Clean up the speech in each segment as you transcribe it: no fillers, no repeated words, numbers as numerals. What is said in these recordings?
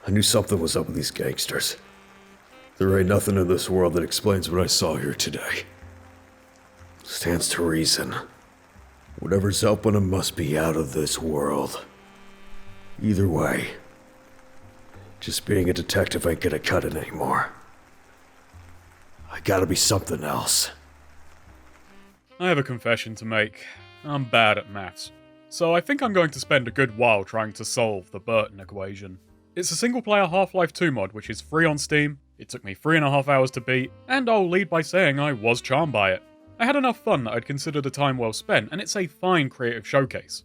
I knew something was up with these gangsters. There ain't nothing in this world that explains what I saw here today. Stands to reason. Whatever's helping them must be out of this world. Either way, just being a detective ain't gonna cut it anymore. I gotta be something else. I have a confession to make. I'm bad at maths. So I think I'm going to spend a good while trying to solve the Burton Equation. It's a single-player Half-Life 2 mod which is free on Steam, it took me 3.5 hours to beat, and I'll lead by saying I was charmed by it. I had enough fun that I'd consider the time well spent, and it's a fine creative showcase.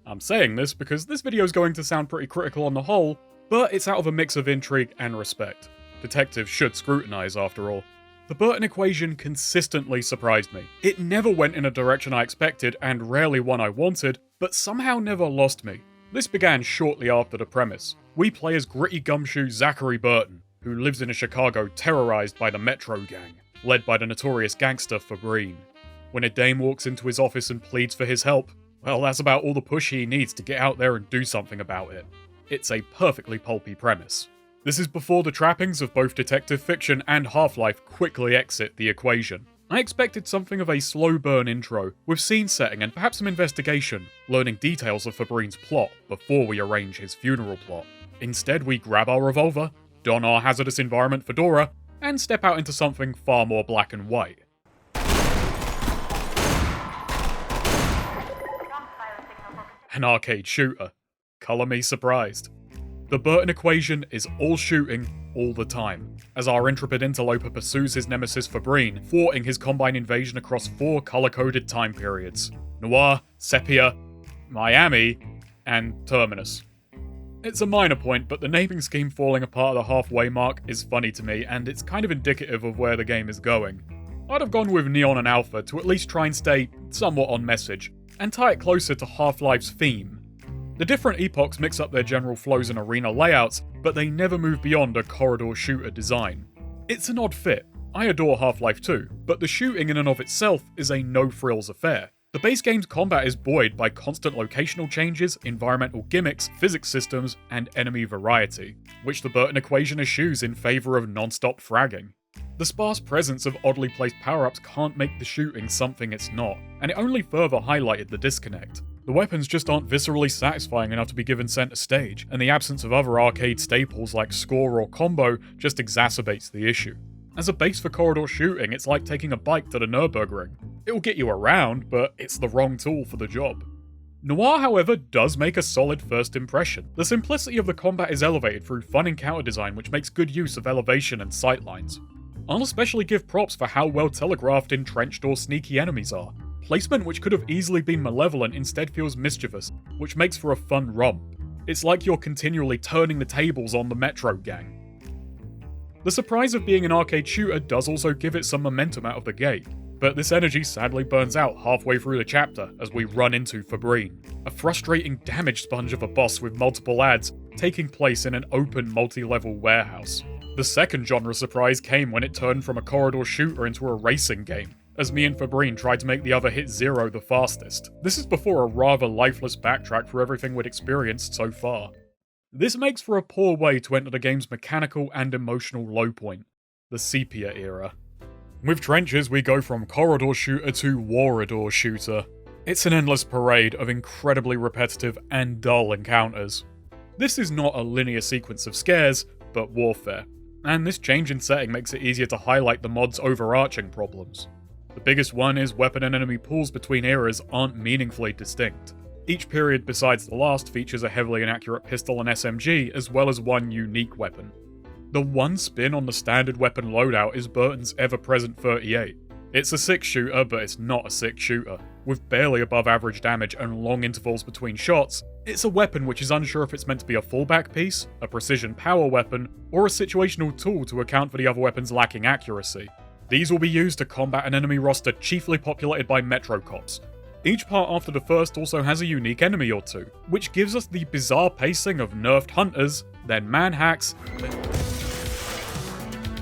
I'm saying this because this video is going to sound pretty critical on the whole, but it's out of a mix of intrigue and respect. Detectives should scrutinise after all. The Burton Equation consistently surprised me. It never went in a direction I expected, and rarely one I wanted, but somehow never lost me. This began shortly after the premise. We play as gritty gumshoe Zachary Burton, who lives in a Chicago terrorised by the Metro Gang, led by the notorious gangster Fabreen. When a dame walks into his office and pleads for his help, well, that's about all the push he needs to get out there and do something about it. It's a perfectly pulpy premise. This is before the trappings of both detective fiction and Half-Life quickly exit the equation. I expected something of a slow burn intro, with scene setting and perhaps some investigation, learning details of Fabreen's plot before we arrange his funeral plot. Instead, we grab our revolver, don our hazardous environment fedora, and step out into something far more black and white. An arcade shooter. Colour me surprised. The Burton Equation is all shooting, all the time, as our intrepid interloper pursues his nemesis Fabreen, thwarting his Combine invasion across 4 colour-coded time periods: Noir, Sepia, Miami, and Terminus. It's a minor point, but the naming scheme falling apart at the halfway mark is funny to me, and it's kind of indicative of where the game is going. I'd have gone with Neon and Alpha to at least try and stay somewhat on message, and tie it closer to Half-Life's theme. The different epochs mix up their general flows and arena layouts, but they never move beyond a corridor shooter design. It's an odd fit. I adore Half-Life 2, but the shooting in and of itself is a no-frills affair. The base game's combat is buoyed by constant locational changes, environmental gimmicks, physics systems, and enemy variety, which the Burton Equation eschews in favour of non-stop fragging. The sparse presence of oddly placed power-ups can't make the shooting something it's not, and it only further highlighted the disconnect. The weapons just aren't viscerally satisfying enough to be given centre stage, and the absence of other arcade staples like score or combo just exacerbates the issue. As a base for corridor shooting, it's like taking a bike to the Nürburgring. It will get you around, but it's the wrong tool for the job. Noir, however, does make a solid first impression. The simplicity of the combat is elevated through fun encounter design which makes good use of elevation and sightlines. I'll especially give props for how well telegraphed entrenched or sneaky enemies are. Placement which could have easily been malevolent instead feels mischievous, which makes for a fun romp. It's like you're continually turning the tables on the Metro Gang. The surprise of being an arcade shooter does also give it some momentum out of the gate, but this energy sadly burns out halfway through the chapter as we run into Fabreen, a frustrating damage sponge of a boss with multiple ads taking place in an open multi-level warehouse. The second genre surprise came when it turned from a corridor shooter into a racing game, as me and Fabreen tried to make the other hit zero the fastest. This is before a rather lifeless backtrack for everything we'd experienced so far. This makes for a poor way to enter the game's mechanical and emotional low point, the Sepia era. With trenches, we go from corridor shooter to warador shooter. It's an endless parade of incredibly repetitive and dull encounters. This is not a linear sequence of scares, but warfare, and this change in setting makes it easier to highlight the mod's overarching problems. The biggest one is weapon and enemy pools between eras aren't meaningfully distinct. Each period besides the last features a heavily inaccurate pistol and SMG, as well as one unique weapon. The one spin on the standard weapon loadout is Burton's ever-present 38. It's a 6-shooter, but it's not a 6-shooter. With barely above average damage and long intervals between shots, it's a weapon which is unsure if it's meant to be a fallback piece, a precision power weapon, or a situational tool to account for the other weapons lacking accuracy. These will be used to combat an enemy roster chiefly populated by Metro cops. Each part after the first also has a unique enemy or two, which gives us the bizarre pacing of nerfed hunters, then manhacks,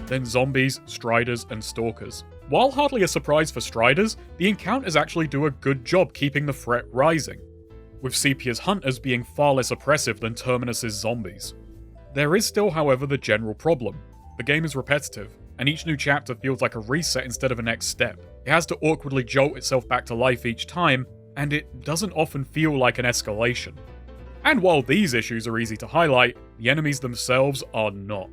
then zombies, striders, and stalkers. While hardly a surprise for striders, the encounters actually do a good job keeping the threat rising, with Sepia's hunters being far less oppressive than Terminus's zombies. There is still, however, the general problem. The game is repetitive, and each new chapter feels like a reset instead of a next step. It has to awkwardly jolt itself back to life each time, and it doesn't often feel like an escalation. And while these issues are easy to highlight, the enemies themselves are not.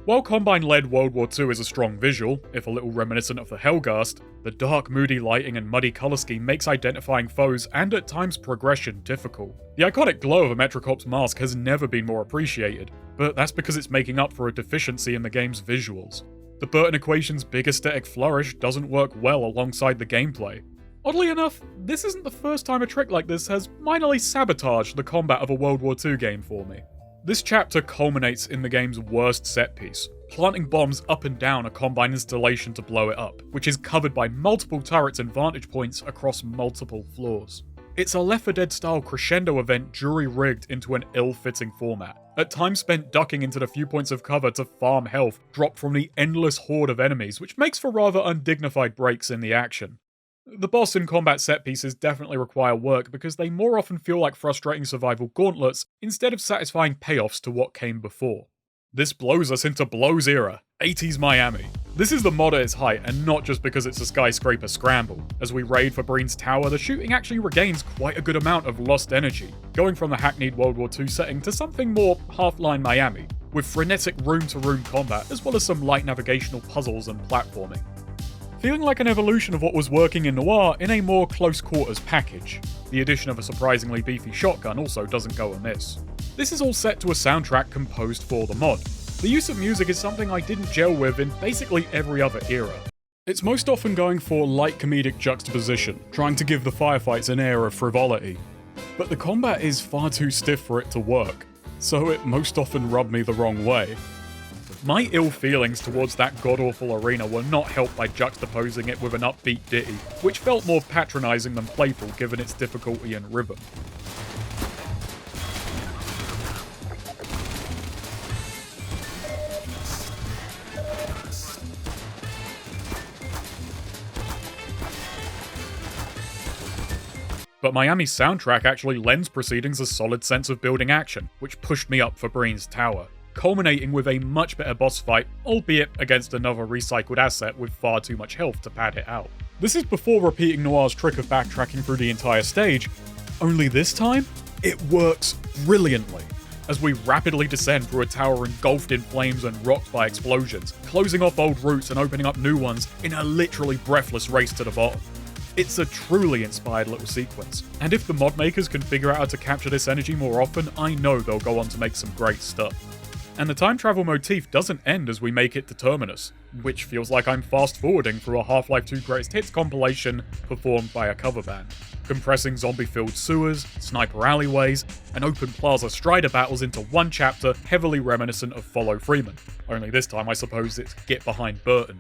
While Combine-led World War II is a strong visual, if a little reminiscent of the Hellgast, the dark, moody lighting and muddy colour scheme makes identifying foes and at times progression difficult. The iconic glow of a Metrocop's mask has never been more appreciated, but that's because it's making up for a deficiency in the game's visuals. The Burton Equation's big aesthetic flourish doesn't work well alongside the gameplay. Oddly enough, this isn't the first time a trick like this has minorly sabotaged the combat of a World War II game for me. This chapter culminates in the game's worst set piece, planting bombs up and down a Combine installation to blow it up, which is covered by multiple turrets and vantage points across multiple floors. It's a Left 4 Dead style crescendo event jury-rigged into an ill-fitting format. At times spent ducking into the few points of cover to farm health dropped from the endless horde of enemies, which makes for rather undignified breaks in the action. The boss and combat set pieces definitely require work because they more often feel like frustrating survival gauntlets instead of satisfying payoffs to what came before. This blows us into Blow's era, 80s Miami. This is the mod at its height, and not just because it's a skyscraper scramble. As we raid Fabreen's tower, the shooting actually regains quite a good amount of lost energy, going from the hackneyed World War II setting to something more Half-Line Miami, with frenetic room-to-room combat as well as some light navigational puzzles and platforming. Feeling like an evolution of what was working in Noir in a more close-quarters package. The addition of a surprisingly beefy shotgun also doesn't go amiss. This is all set to a soundtrack composed for the mod. The use of music is something I didn't gel with in basically every other era. It's most often going for light comedic juxtaposition, trying to give the firefights an air of frivolity. But the combat is far too stiff for it to work, so it most often rubbed me the wrong way. My ill feelings towards that god-awful arena were not helped by juxtaposing it with an upbeat ditty, which felt more patronising than playful given its difficulty and rhythm. But Miami's soundtrack actually lends proceedings a solid sense of building action, which pushed me up Fabreen's tower, culminating with a much better boss fight, albeit against another recycled asset with far too much health to pad it out. This is before repeating Noir's trick of backtracking through the entire stage, only this time, it works brilliantly, as we rapidly descend through a tower engulfed in flames and rocked by explosions, closing off old routes and opening up new ones in a literally breathless race to the bottom. It's a truly inspired little sequence, and if the mod makers can figure out how to capture this energy more often, I know they'll go on to make some great stuff. And the time travel motif doesn't end as we make it to Terminus, which feels like I'm fast forwarding through a Half-Life 2 Greatest Hits compilation performed by a cover band, compressing zombie-filled sewers, sniper alleyways, and open plaza strider battles into one chapter heavily reminiscent of Follow Freeman, only this time I suppose it's Get Behind Burton.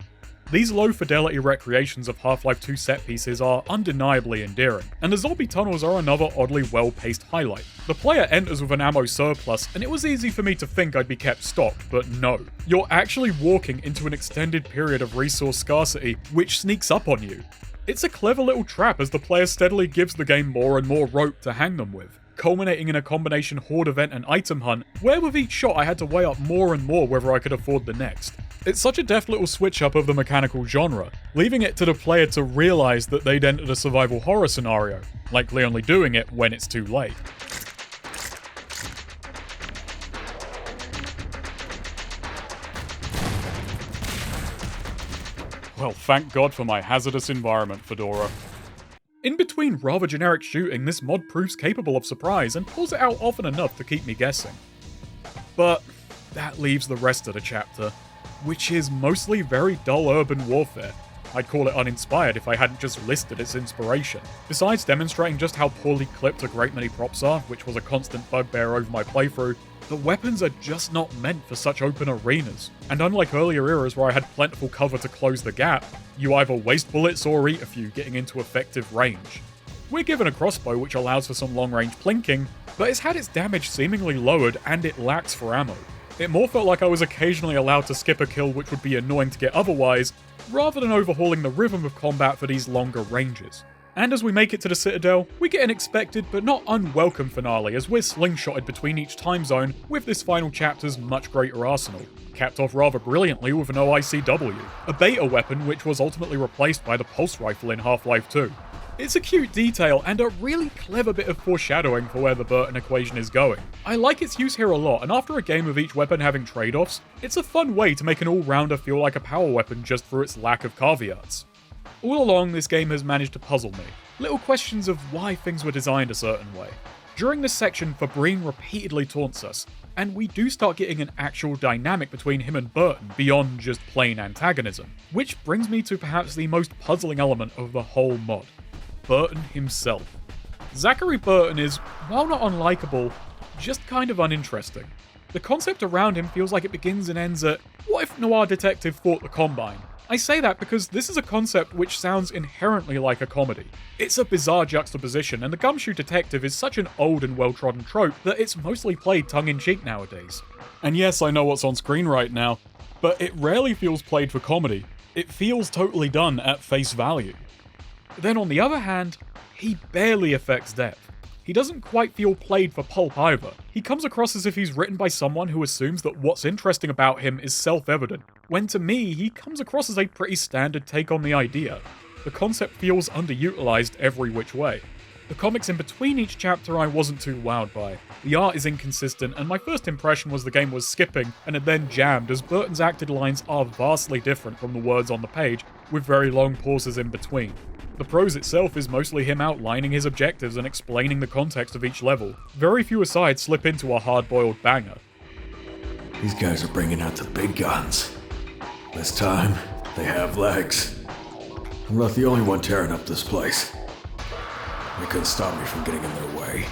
These low-fidelity recreations of Half-Life 2 set pieces are undeniably endearing, and the zombie tunnels are another oddly well-paced highlight. The player enters with an ammo surplus, and it was easy for me to think I'd be kept stocked, but no. You're actually walking into an extended period of resource scarcity, which sneaks up on you. It's a clever little trap as the player steadily gives the game more and more rope to hang them with, culminating in a combination horde event and item hunt, where with each shot I had to weigh up more and more whether I could afford the next. It's such a deft little switch up of the mechanical genre, leaving it to the player to realise that they'd entered a survival horror scenario, likely only doing it when it's too late. Well, thank God for my hazardous environment, Fedora. In between rather generic shooting, this mod proves capable of surprise and pulls it out often enough to keep me guessing. But that leaves the rest of the chapter, which is mostly very dull urban warfare. I'd call it uninspired if I hadn't just listed its inspiration. Besides demonstrating just how poorly clipped a great many props are, which was a constant bugbear over my playthrough, the weapons are just not meant for such open arenas. And unlike earlier eras where I had plentiful cover to close the gap, you either waste bullets or eat a few getting into effective range. We're given a crossbow which allows for some long-range plinking, but it's had its damage seemingly lowered and it lacks for ammo. It more felt like I was occasionally allowed to skip a kill which would be annoying to get otherwise, rather than overhauling the rhythm of combat for these longer ranges. And as we make it to the Citadel, we get an expected but not unwelcome finale as we're slingshotted between each time zone with this final chapter's much greater arsenal, capped off rather brilliantly with an OICW, a beta weapon which was ultimately replaced by the pulse rifle in Half-Life 2. It's a cute detail and a really clever bit of foreshadowing for where the Burton Equation is going. I like its use here a lot, and after a game of each weapon having trade-offs, it's a fun way to make an all-rounder feel like a power weapon just for its lack of caveats. All along, this game has managed to puzzle me. Little questions of why things were designed a certain way. During this section, Fabreen repeatedly taunts us, and we do start getting an actual dynamic between him and Burton beyond just plain antagonism. Which brings me to perhaps the most puzzling element of the whole mod. Burton himself. Zachary Burton is, while not unlikable, just kind of uninteresting. The concept around him feels like it begins and ends at, what if Noir Detective fought the Combine? I say that because this is a concept which sounds inherently like a comedy. It's a bizarre juxtaposition, and the gumshoe detective is such an old and well-trodden trope that it's mostly played tongue-in-cheek nowadays. And yes, I know what's on screen right now, but it rarely feels played for comedy. It feels totally done at face value. Then on the other hand, he barely affects depth. He doesn't quite feel played for pulp either. He comes across as if he's written by someone who assumes that what's interesting about him is self-evident, when to me, he comes across as a pretty standard take on the idea. The concept feels underutilized every which way. The comics in between each chapter I wasn't too wowed by. The art is inconsistent, and my first impression was the game was skipping and had then jammed, as Burton's acted lines are vastly different from the words on the page, with very long pauses in between. The prose itself is mostly him outlining his objectives and explaining the context of each level. Very few asides slip into a hard-boiled banger. These guys are bringing out the big guns. This time, they have legs. I'm not the only one tearing up this place. They couldn't stop me from getting in their way.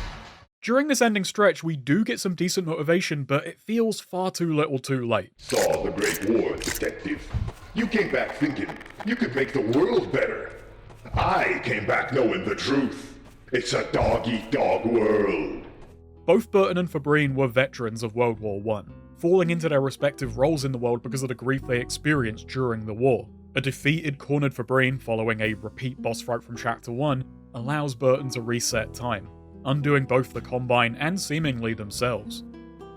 During this ending stretch, we do get some decent motivation, but it feels far too little too late. Saw the Great War, Detective. You came back thinking you could make the world better. I came back knowing the truth. It's a dog-eat-dog world. Both Burton and Fabreen were veterans of World War I, falling into their respective roles in the world because of the grief they experienced during the war. A defeated, cornered Fabreen following a repeat boss fight from Chapter 1 allows Burton to reset time, undoing both the Combine and seemingly themselves.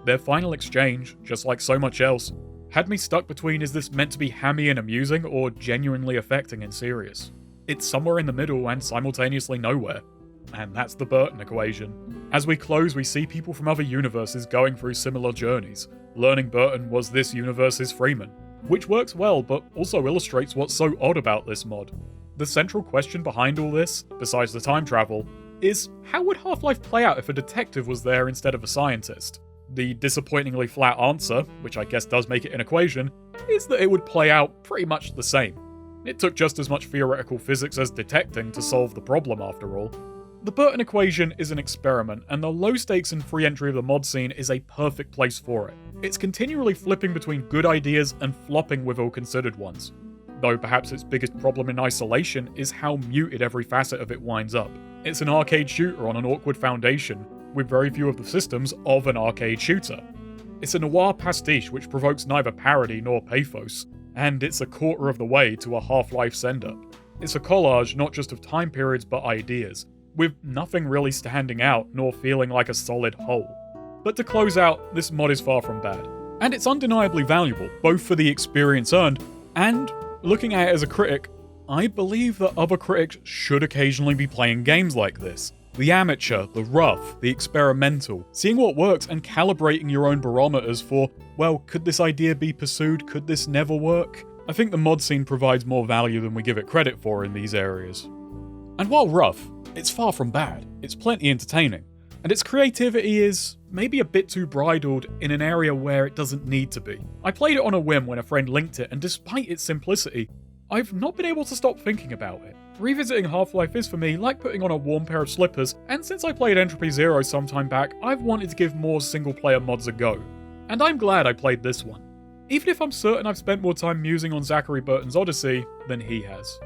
Their final exchange, just like so much else, had me stuck between is this meant to be hammy and amusing or genuinely affecting and serious. It's somewhere in the middle and simultaneously nowhere. And that's the Burton Equation. As we close, we see people from other universes going through similar journeys, learning Burton was this universe's Freeman, which works well but also illustrates what's so odd about this mod. The central question behind all this, besides the time travel, is how would Half-Life play out if a detective was there instead of a scientist? The disappointingly flat answer, which I guess does make it an equation, is that it would play out pretty much the same. It took just as much theoretical physics as detecting to solve the problem after all. The Burton Equation is an experiment, and the low stakes and free entry of the mod scene is a perfect place for it. It's continually flipping between good ideas and flopping with ill-considered ones. Though perhaps its biggest problem in isolation is how muted every facet of it winds up. It's an arcade shooter on an awkward foundation, with very few of the systems of an arcade shooter. It's a noir pastiche which provokes neither parody nor pathos, and it's a quarter of the way to a Half-Life send-up. It's a collage not just of time periods but ideas, with nothing really standing out nor feeling like a solid whole. But to close out, this mod is far from bad, and it's undeniably valuable, both for the experience earned, and, looking at it as a critic, I believe that other critics should occasionally be playing games like this. The amateur, the rough, the experimental, seeing what works and calibrating your own barometers for, well, could this idea be pursued, could this never work? I think the mod scene provides more value than we give it credit for in these areas. And while rough, it's far from bad, it's plenty entertaining, and its creativity is maybe a bit too bridled in an area where it doesn't need to be. I played it on a whim when a friend linked it, and despite its simplicity, I've not been able to stop thinking about it. Revisiting Half-Life is for me like putting on a warm pair of slippers, and since I played Entropy Zero some time back, I've wanted to give more single-player mods a go. And I'm glad I played this one, even if I'm certain I've spent more time musing on Zachary Burton's Odyssey than he has.